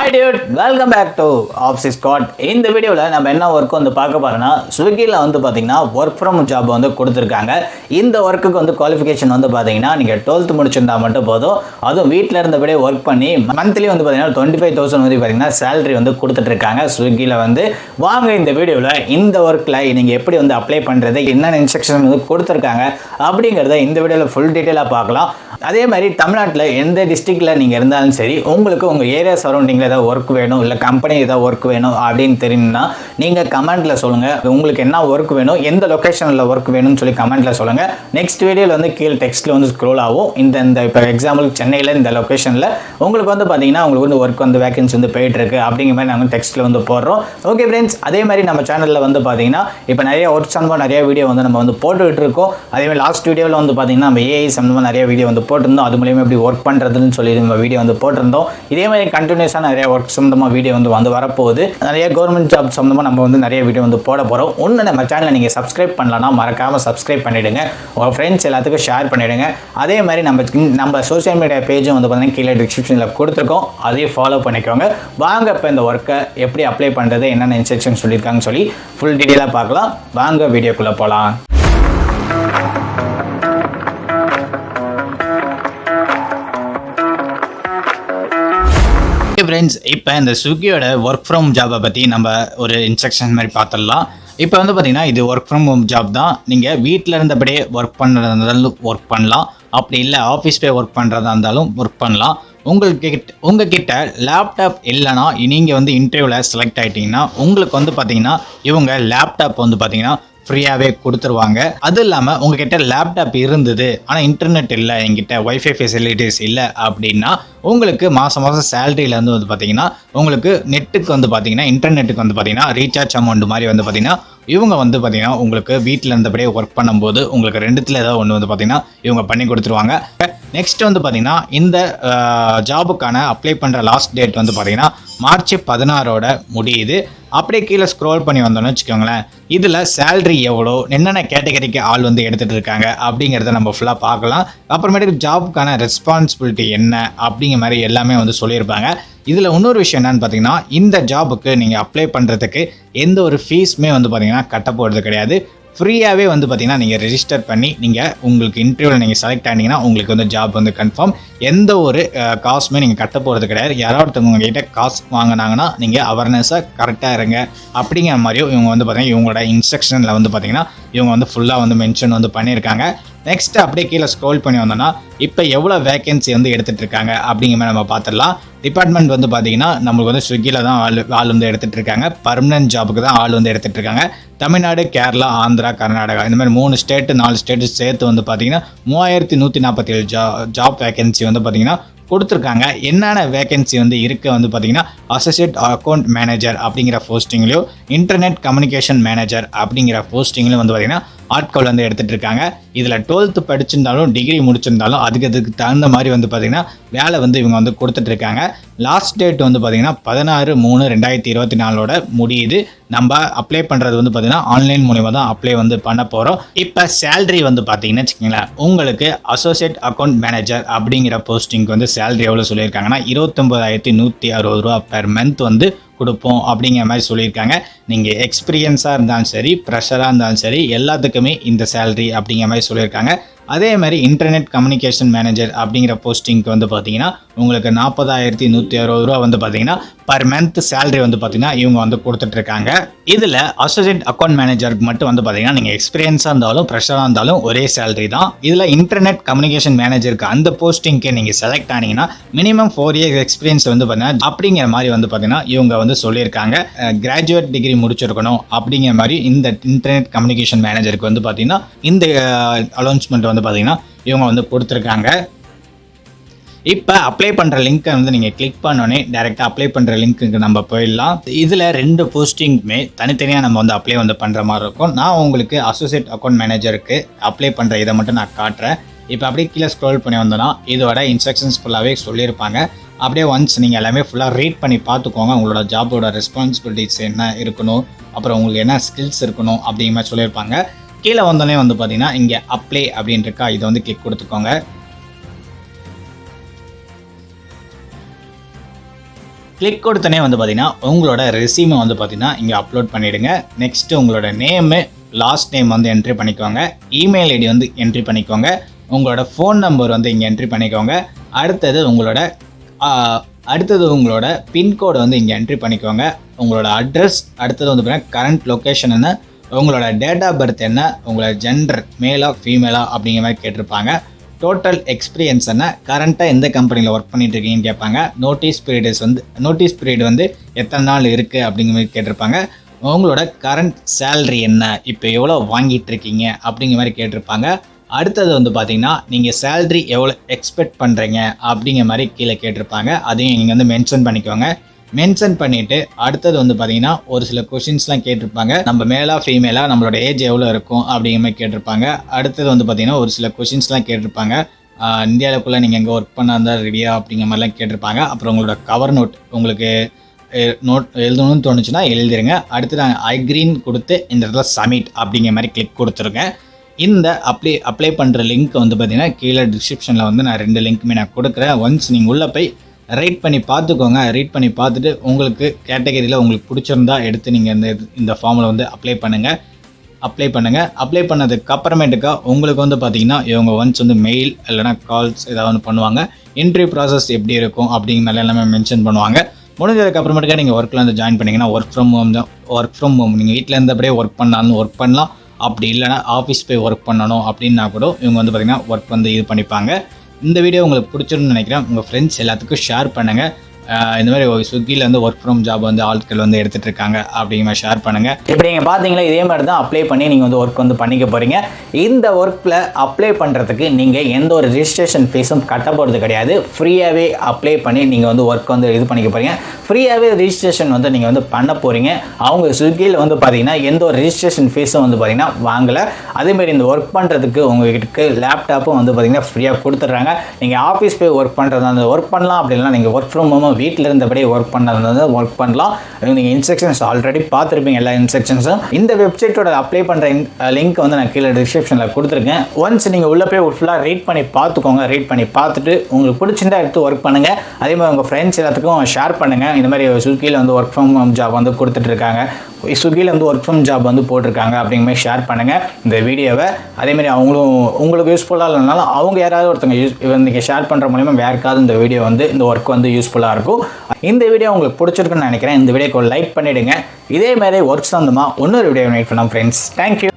Hi dude, welcome back to Office Squad. இந்த வீடியோவில் நம்ம என்ன ஒர்க் வந்து பார்க்க போறோம்னா ஸ்விக்கியில் வந்து பார்த்தீங்கன்னா ஒர்க் ஃப்ரம் ஜாப் வந்து கொடுத்துருக்காங்க. இந்த ஒர்க்குக்கு வந்து குவாலிஃபிகேஷன் வந்து பார்த்தீங்கன்னா நீங்கள் 12th முடிச்சிருந்தா மட்டும் போதும். அதுவும் வீட்டில் இருந்தபடியே ஒர்க் பண்ணி மந்த்லி வந்து பார்த்தீங்கன்னா 25,000 வந்து பார்த்தீங்கன்னா சேலரி வந்து கொடுத்துட்ருக்காங்க ஸ்விக்கியில் வந்து. வாங்க இந்த வீடியோவில் இந்த ஒர்க்கில் நீங்கள் எப்படி வந்து அப்ளை பண்ணுறது, என்னென்ன இன்ஸ்ட்ரக்ஷன் வந்து கொடுத்துருக்காங்க அப்படிங்கிறத இந்த வீடியோவில் ஃபுல் டீட்டெயிலாக பார்க்கலாம். அதே மாதிரி தமிழ்நாட்டில் எந்த டிஸ்ட்ரிக்டில் நீங்கள் இருந்தாலும் சரி, உங்களுக்கு உங்கள் ஏரியா சரௌண்டிங்கில் ஏதாவது ஒர்க் வேணும், இல்லை கம்பெனி ஏதாவது ஒர்க் வேணும் அப்படின்னு தெரியும்னா நீங்கள் கமெண்ட்டில் சொல்லுங்கள். உங்களுக்கு என்ன ஒர்க் வேணும், எந்த லொக்கேஷனில் ஒர்க் வேணும்னு சொல்லி கமெண்ட்டில் சொல்லுங்கள். நெக்ஸ்ட் வீடியோவில் வந்து கீழே டெக்ஸ்ட்டில் வந்து ஸ்க்ரோல் ஆகும். இந்த இப்போ எக்ஸாம்பிள் சென்னையில் இந்த லொக்கேஷனில் உங்களுக்கு வந்து பார்த்தீங்கன்னா உங்களுக்கு வந்து ஒர்க் வந்து வேகன்சி வந்து போயிட்டுருக்கு அப்படிங்கிற மாதிரி நாங்கள் டெக்ஸ்ட்டில் வந்து போடுறோம். ஓகே ஃப்ரெண்ட்ஸ், அதே மாதிரி நம்ம சேனலில் வந்து பார்த்தீங்கன்னா இப்போ நிறைய ஒர்க் சம்பந்தமாக நிறைய வீடியோ வந்து நம்ம வந்து போட்டுக்கிட்டு இருக்கோம். அதேமாதிரி லாஸ்ட் வீடியோவில் வந்து பார்த்தீங்கன்னா நம்ம ஏஐ சம்பந்தமாக நிறைய வீடியோ வந்து போட்டிருந்தோம். அது மூலியமாக எப்படி ஒர்க் பண்ணுறதுன்னு சொல்லி நம்ம வீடியோ வந்து போட்டிருந்தோம். இதே மாதிரி கண்டினியூஸாக நிறைய ஒர்க் சம்மந்தமாக வீடியோ வந்து வரப்போகுது. நிறைய கவர்மெண்ட் ஜாப் சம்மந்தமாக நம்ம வந்து நிறைய வீடியோ வந்து போட போகிறோம். ஒன்று நம்ம சேனலை நீங்கள் சப்ஸ்கிரைப் பண்ணலன்னா மறக்காமல் சப்ஸ்கிரைப் பண்ணிவிடுங்க. உங்கள் ஃப்ரெண்ட்ஸ் எல்லாத்துக்கும் ஷேர் பண்ணிவிடுங்க. அதே மாதிரி நம்ம சோஷியல் மீடியா பேஜும் வந்து பார்த்தீங்கன்னா கீழே டிஸ்கிரிப்ஷனில் கொடுத்துருக்கோம். அதையும் ஃபாலோ பண்ணிக்கோங்க. வாங்க இப்போ இந்த ஒர்க்கை எப்படி அப்ளை பண்ணுறது, என்னென்ன இன்ஸ்ட்ரக்ஷன் சொல்லியிருக்காங்கன்னு சொல்லி ஃபுல் டீட்டெயிலாக பார்க்கலாம். வாங்க வீடியோக்குள்ளே போகலாம். ஃப்ரெண்ட்ஸ், இப்போ இந்த ஸ்விக்கியோட ஒர்க் ஃப்ரம் ஜாபை பற்றி நம்ம ஒரு இன்ஸ்ட்ரக்ஷன் மாதிரி பார்த்துடலாம். இப்போ வந்து பார்த்தீங்கன்னா இது ஒர்க் ஃப்ரம் ஹோம் ஜாப் தான். நீங்கள் வீட்டில் இருந்தபடியே ஒர்க் பண்ணுறதா இருந்தாலும் ஒர்க் பண்ணலாம், அப்படி இல்லை ஆஃபீஸ் போய் ஒர்க் பண்ணுறதா இருந்தாலும் ஒர்க் பண்ணலாம். உங்ககிட்ட லேப்டாப் இல்லைனா நீங்கள் வந்து இன்டர்வியூவில் செலக்ட் ஆகிட்டிங்கன்னா உங்களுக்கு வந்து பார்த்தீங்கன்னா இவங்க லேப்டாப் வந்து பார்த்தீங்கன்னா ஃப்ரீயாகவே கொடுத்துருவாங்க. அது இல்லாமல் உங்ககிட்ட லேப்டாப் இருந்தது ஆனால் இன்டர்நெட் இல்லை, என்கிட்ட ஒய்ஃபை ஃபெசிலிட்டிஸ் இல்லை அப்படின்னா உங்களுக்கு மாதம் சேலரியிலேருந்து வந்து பார்த்தீங்கன்னா உங்களுக்கு நெட்டுக்கு வந்து பார்த்தீங்கன்னா இன்டர்நெட்டுக்கு வந்து பார்த்தீங்கன்னா ரீசார்ஜ் அமௌண்ட் மாதிரி வந்து பார்த்தீங்கன்னா இவங்க வந்து பார்த்தீங்கன்னா உங்களுக்கு வீட்டில் இருந்தபடியே ஒர்க் பண்ணும்போது உங்களுக்கு ரெண்டுத்தில் ஏதாவது ஒன்று வந்து பார்த்தீங்கன்னா இவங்க பண்ணி கொடுத்துருவாங்க. நெக்ஸ்ட் வந்து பார்த்தீங்கன்னா இந்த ஜாபுக்கான அப்ளை பண்ணுற லாஸ்ட் டேட் வந்து பார்த்தீங்கன்னா மார்ச் 16 முடியுது. அப்படியே கீழே ஸ்க்ரோல் பண்ணி வந்தோம்னு வச்சுக்கோங்களேன். இதில் சேலரி எவ்வளோ, என்னென்ன கேட்டகரிக்கு ஆள் வந்து எடுத்துகிட்டு இருக்காங்க அப்படிங்கிறத நம்ம ஃபுல்லாக பார்க்கலாம். அப்புறமேட்டுக்கு ஜாபுக்கான ரெஸ்பான்சிபிலிட்டி என்ன அப்படிங்கிற மாதிரி எல்லாமே வந்து சொல்லியிருப்பாங்க. இதில் இன்னொரு விஷயம் என்னன்னு பார்த்தீங்கன்னா இந்த ஜாபுக்கு நீங்கள் அப்ளை பண்ணுறதுக்கு எந்த ஒரு ஃபீஸுமே வந்து பார்த்தீங்கன்னா கட்ட போகிறது கிடையாது. ஃப்ரீயாகவே வந்து பார்த்தீங்கன்னா நீங்கள் ரெஜிஸ்டர் பண்ணி நீங்கள் உங்களுக்கு இன்டர்வியூவில் நீங்கள் செலக்ட் ஆனீங்கன்னா உங்களுக்கு வந்து ஜாப் வந்து கன்ஃபார்ம். எந்த ஒரு காசுமே நீங்கள் கட்ட போகிறது கிடையாது. யாராவது உங்ககிட்ட காசு வாங்கினாங்கன்னா நீங்கள் அவேர்னஸாக கரெக்டாக இருங்க அப்படிங்கிற மாதிரியும் இவங்க வந்து பார்த்தீங்கன்னா இவங்களோட இன்ஸ்ட்ரக்ஷனில் வந்து பார்த்தீங்கன்னா இவங்க வந்து ஃபுல்லாக வந்து மென்ஷன் வந்து பண்ணியிருக்காங்க. நெக்ஸ்ட் அப்படியே கீழே ஸ்க்ரோல் பண்ணி வந்தோம்னா இப்போ எவ்வளோ வேகன்சி வந்து எடுத்துகிட்டு இருக்காங்க அப்படிங்கிற மாதிரி நம்ம பார்த்துடலாம். டிபார்ட்மெண்ட் வந்து பார்த்தீங்கன்னா நம்மளுக்கு வந்து ஸ்விக்கியில் தான் ஆள் வந்து எடுத்துகிட்டு இருக்காங்க. பர்மனன்ட் ஜாபுக்கு தான் ஆள் வந்து எடுத்துகிட்டு இருக்காங்க. தமிழ்நாடு, கேரளா, ஆந்திரா, கர்நாடகா இந்த மாதிரி 3 ஸ்டேட்டு 4 ஸ்டேட்டு சேர்த்து வந்து பார்த்தீங்கன்னா 3147 ஜாப் வேகன்சி வந்து பார்த்தீங்கன்னா கொடுத்துருக்காங்க. என்னென்ன வேகன்சி வந்து இருக்க வந்து பார்த்தீங்கன்னா அசோசியேட் அக்கௌண்ட் மேனேஜர் அப்படிங்கிற போஸ்டிங்லையும் இன்டர்நெட் கம்யூனிகேஷன் மேனேஜர் அப்படிங்கிற போஸ்டிங்லையும் வந்து பார்த்தீங்கன்னா ஆட்கள் வந்து எடுத்துகிட்டு இருக்காங்க. இதில் 12th படிச்சிருந்தாலும் டிகிரி முடிச்சிருந்தாலும் அதுக்கு தகுந்த மாதிரி வந்து பார்த்திங்கன்னா வேலை வந்து இவங்க வந்து கொடுத்துட்ருக்காங்க. லாஸ்ட் டேட் வந்து பார்த்திங்கன்னா 16/3/2024 முடியுது. நம்ம அப்ளை பண்ணுறது வந்து பார்த்திங்கன்னா ஆன்லைன் மூலிமா தான் அப்ளை வந்து பண்ண போகிறோம். இப்போ சேலரி வந்து பார்த்திங்கன்னா வச்சுக்கோங்களேன், உங்களுக்கு அசோசியேட் அக்கௌண்ட் மேனேஜர் அப்படிங்கிற போஸ்டிங்க்கு வந்து சேலரி எவ்வளோ சொல்லியிருக்காங்கன்னா 29,160 ரூபா பெர் மந்த் வந்து கொடுப்போம் அப்படிங்கிற மாதிரி சொல்லியிருக்காங்க. நீங்கள் எக்ஸ்பீரியன்ஸாக இருந்தாலும் சரி, ப்ரெஷராக இருந்தாலும் சரி, எல்லாத்துக்குமே இந்த சேலரி அப்படிங்கிற மாதிரி சொல்லியிருக்காங்க. அதே மாதிரி இன்டர்நெட் கம்யூனிகேஷன் மேனேஜர் அப்படிங்கிற போஸ்டிங்க்கு வந்து பார்த்தீங்கன்னா உங்களுக்கு 40,160 ரூபா வந்து பார்த்தீங்கன்னா பர் மந்த் சேலரி வந்து பார்த்தீங்கன்னா இவங்க வந்து கொடுத்துட்ருக்காங்க. இதில் அசோசியேட் அக்கௌண்ட் மேனேஜருக்கு மட்டும் வந்து பார்த்தீங்கன்னா நீங்கள் எக்ஸ்பீரியன்ஸாக இருந்தாலும் ப்ரெஷராக இருந்தாலும் ஒரே சேலரி தான். இதில் இன்டர்நெட் கம்யூனிகேஷன் மேனேஜருக்கு அந்த போஸ்டிங்க்கு நீங்கள் செலக்ட் ஆனீங்கன்னா மினிமம் 4 இயர்ஸ் எக்ஸ்பீரியன்ஸ் வந்து பார்த்தீங்கன்னா அப்படிங்கிற மாதிரி வந்து பார்த்தீங்கன்னா இவங்க வந்து சொல்லியிருக்காங்க. கிராஜுவேட் டிகிரி முடிச்சிருக்கணும் அப்படிங்கிற மாதிரி இந்த இன்டர்நெட் கம்யூனிகேஷன் மேனேஜருக்கு வந்து பார்த்தீங்கன்னா இந்த அனௌன்ஸ்மெண்ட் வந்து பார்த்தீங்கன்னா இவங்க வந்து கொடுத்துருக்காங்க. இப்போ அப்ளை பண்ணுற லிங்க்கை வந்து நீங்கள் கிளிக் பண்ணோன்னே டேரெக்டாக அப்ளை பண்ணுற லிங்க்குக்கு நம்ம போயிடலாம். இதில் 2 போஸ்டிங்குமே தனித்தனியாக நம்ம வந்து அப்ளை வந்து பண்ணுற மாதிரி இருக்கும். நான் உங்களுக்கு அசோசியேட் அக்கௌண்ட் மேனேஜருக்கு அப்ளை பண்ணுற இதை மட்டும் நான் காட்டுறேன். இப்போ அப்படியே கீழே ஸ்க்ரோல் பண்ணி வந்தோன்னா இதோட இன்ஸ்ட்ரக்ஷன்ஸ் ஃபுல்லாகவே சொல்லியிருப்பாங்க. அப்படியே ஒன்ஸ் நீங்கள் எல்லாமே ஃபுல்லாக ரீட் பண்ணி பார்த்துக்கோங்க. உங்களோட ஜாபோட ரெஸ்பான்சிபிலிட்டிஸ் என்ன இருக்கணும், அப்புறம் உங்களுக்கு என்ன ஸ்கில்ஸ் இருக்கணும் அப்படிங்கிற மாதிரி சொல்லியிருப்பாங்க. கீழே வந்தோடனே வந்து பார்த்தீங்கன்னா இங்கே அப்ளை அப்படின்னு இருக்கா, இதை வந்து கிளிக் கொடுத்துக்கோங்க. கிளிக் கொடுத்தனே வந்து பார்த்தீங்கன்னா உங்களோட ரெஸ்யூமை வந்து பார்த்தீங்கன்னா இங்கே அப்லோட் பண்ணிவிடுங்க. நெக்ஸ்ட்டு உங்களோட நேமு, லாஸ்ட் நேம் வந்து என்ட்ரி பண்ணிக்கோங்க. இமெயில் ஐடி வந்து என்ட்ரி பண்ணிக்கோங்க. உங்களோட ஃபோன் நம்பர் வந்து இங்கே என்ட்ரி பண்ணிக்கோங்க. அடுத்தது உங்களோட பின்கோடு வந்து இங்கே என்ட்ரி பண்ணிக்கோங்க. உங்களோட அட்ரஸ், அடுத்தது வந்து பார்த்தீங்கன்னா கரண்ட் லொக்கேஷன் என்ன, உங்களோட டேட் ஆஃப் பர்த் என்ன, உங்களோட ஜெண்டர் மேலா ஃபீமேலா அப்படிங்கிற மாதிரி கேட்டிருப்பாங்க. டோட்டல் எக்ஸ்பீரியன்ஸ் என்ன, கரண்ட்டாக எந்த கம்பெனியில் ஒர்க் பண்ணிட்டு இருக்கீங்கன்னு கேட்பாங்க. நோட்டீஸ் பீரியட் வந்து எத்தனை நாள் இருக்குது அப்படிங்கிற மாதிரி கேட்டிருப்பாங்க. உங்களோட கரண்ட் சேலரி என்ன, இப்போ எவ்வளோ வாங்கிட்டு இருக்கீங்க அப்படிங்கிற மாதிரி கேட்டிருப்பாங்க. அடுத்தது வந்து பார்த்தீங்கன்னா நீங்கள் சேலரி எவ்வளோ எக்ஸ்பெக்ட் பண்ணுறீங்க அப்படிங்கிற மாதிரி கீழே கேட்டிருப்பாங்க. அதையும் நீங்கள் வந்து மென்ஷன் பண்ணிக்கோங்க. மென்ஷன் பண்ணிவிட்டு அடுத்தது வந்து பார்த்தீங்கன்னா ஒரு சில கொஷின்ஸ்லாம் கேட்டிருப்பாங்க. நம்ம மேலா ஃபீமேலா, நம்மளோட ஏஜ் எவ்வளோ இருக்கும் அப்படிங்கிற மாதிரி கேட்டிருப்பாங்க. அடுத்தது வந்து பார்த்தீங்கன்னா ஒரு சில கொஷின்ஸ்லாம் கேட்டிருப்பாங்க. இந்தியாவுக்குள்ளே நீங்கள் எங்கே ஒர்க் பண்ண இருந்தால் ரெடியா அப்படிங்கிற மாதிரிலாம் கேட்டிருப்பாங்க. அப்புறம் உங்களோட கவர் நோட் உங்களுக்கு நோட் எழுதணும்னு தோணுச்சுன்னா எழுதிருங்க. அடுத்து நான் ஐக்ரீன் கொடுத்து இந்த இடத்துல சப்மிட் அப்படிங்கிற மாதிரி கிளிக் கொடுத்துருங்க. இந்த அப்ளை பண்ணுற லிங்க் வந்து பார்த்தீங்கன்னா கீழே டிஸ்கிரிப்ஷனில் வந்து நான் 2 லிங்க்குமே நான் கொடுக்குறேன். ஒன்ஸ் நீங்கள் உள்ளே போய் ரீட் பண்ணி பார்த்துக்கோங்க. ரீட் பண்ணி பார்த்துட்டு உங்களுக்கு கேட்டகரியில் உங்களுக்கு பிடிச்சிருந்தா எடுத்து நீங்கள் இந்த ஃபார்மில் வந்து அப்ளை பண்ணுங்கள். அப்ளை பண்ணதுக்கு அப்புறமேட்டுக்கா உங்களுக்கு வந்து பார்த்தீங்கன்னா இவங்க ஒன்ஸ் வந்து மெயில் இல்லைனா கால்ஸ் ஏதாவது ஒன்று பண்ணுவாங்க. இன்டர்வியூ ப்ராசஸ் எப்படி இருக்கும் அப்படிங்கிற மாதிரி எல்லாமே மென்ஷன் பண்ணுவாங்க. முடிஞ்சதுக்கு அப்புறமேட்டுக்கா நீங்கள் ஒர்க்கில் வந்து ஜாயின் பண்ணிங்கன்னா ஒர்க் ஃப்ரம் ஹோம் நீங்கள் வீட்டில் இருந்தபடியே ஒர்க் பண்ணாலும் ஒர்க் பண்ணலாம். அப்படி இல்லைனா ஆஃபீஸ் போய் ஒர்க் பண்ணணும் அப்படின்னா கூட இவங்க வந்து பார்த்திங்கன்னா ஒர்க் வந்து இது பண்ணிப்பாங்க. இந்த வீடியோ உங்களுக்கு பிடிச்சிருன்னு நினைக்கிறேன். உங்கள் ஃப்ரெண்ட்ஸ் எல்லாத்துக்கும் ஷேர் பண்ணுங்கள். இந்த மாதிரி ஸ்விக்கியில் வந்து ஒர்க் ஃப்ரம் ஜாப் வந்து ஆட்கள் வந்து எடுத்துகிட்டு இருக்காங்க அப்படிங்கிற மாதிரி ஷேர் பண்ணுங்கள். இப்படி நீங்கள் பார்த்தீங்களா, இதே மாதிரி தான் அப்ளை பண்ணி நீங்கள் வந்து ஒர்க் வந்து பண்ணிக்க போகிறீங்க. இந்த ஒர்க்கில் அப்ளை பண்ணுறதுக்கு நீங்கள் எந்த ஒரு ரிஜிஸ்ட்ரேஷன் ஃபீஸும் கட்ட போகிறது கிடையாது. ஃப்ரீயாகவே அப்ளை பண்ணி நீங்கள் வந்து ஒர்க் வந்து இது பண்ணிக்க போகிறீங்க. ஃப்ரீயாகவே ரிஜிஸ்ட்ரேஷன் வந்து நீங்கள் வந்து பண்ண போகிறீங்க. அவங்க ஸ்விக்கியில் வந்து பார்த்தீங்கன்னா எந்த ஒரு ரிஜிஸ்ட்ரேஷன் ஃபீஸும் வந்து பார்த்தீங்கன்னா வாங்கலை. அதேமாதிரி இந்த ஒர்க் பண்ணுறதுக்கு உங்களுக்கு லேப்டாப்பும் வந்து பார்த்தீங்கன்னா ஃப்ரீயாக கொடுத்துட்றாங்க. நீங்கள் ஆஃபீஸ் போய் ஒர்க் பண்ணுறதா அந்த ஒர்க் பண்ணலாம். அப்படி இல்லைனா நீங்கள் ஒர்க் ஃப்ரம் ஹோம் வீட்டில் இருந்தபடியே ஒர்க் பண்ணது ஒர்க் பண்ணலாம். நீங்கள் இன்ஸ்ட்ரக்ஷன்ஸ் ஆல்ரெடி பார்த்துருப்பீங்க, எல்லா இன்ஸ்ட்ரக்ஷன்ஸும். இந்த வெப்சைட்டோட அப்ளை பண்ணுற லிங்க் வந்து நான் கீழே டிஸ்கிரிப்ஷனில் கொடுத்துருக்கேன். ஒன்ஸ் நீங்கள் உள்ளே போய் ஃபுல்லாக ரீட் பண்ணி பார்த்துக்கோங்க. ரீட் பண்ணி பார்த்துட்டு உங்களுக்கு பிடிச்சிருந்தா எடுத்து ஒர்க் பண்ணுங்கள். அதே மாதிரி உங்கள் ஃப்ரெண்ட்ஸ் எல்லாத்துக்கும் ஷேர் பண்ணுங்கள். இந்த மாதிரி ஸ்விக்கியில் வந்து ஒர்க் ஃப்ரம் ஹோம் ஜாப் வந்து கொடுத்துட்ருக்காங்க, ஸ்விக்கியில் வந்து ஒர்க் ஃப்ரம் ஜாப் வந்து போட்டிருக்காங்க அப்படிங்கிற மாதிரி ஷேர் பண்ணுங்கள் இந்த வீடியோவை. அதேமாதிரி உங்களுக்கு யூஸ்ஃபுல்லாக இல்லைனாலும் அவங்க யாராவது ஒருத்தங்க நீங்கள் ஷேர் பண்ணுற மூலிமா யாருக்காவது இந்த வீடியோ வந்து இந்த ஒர்க் வந்து யூஸ்ஃபுல்லாக இருக்கும். இந்த வீடியோ உங்களுக்கு பிடிச்சிருக்குன்னு நினைக்கிறேன். இந்த வீடியோக்கு லைக் பண்ணிவிடுங்க. இதே மாதிரி ஒர்க் சம்மந்தமாக இன்னொரு வீடியோ மேக் பண்ணலாம் ஃப்ரெண்ட்ஸ். தேங்க்யூ.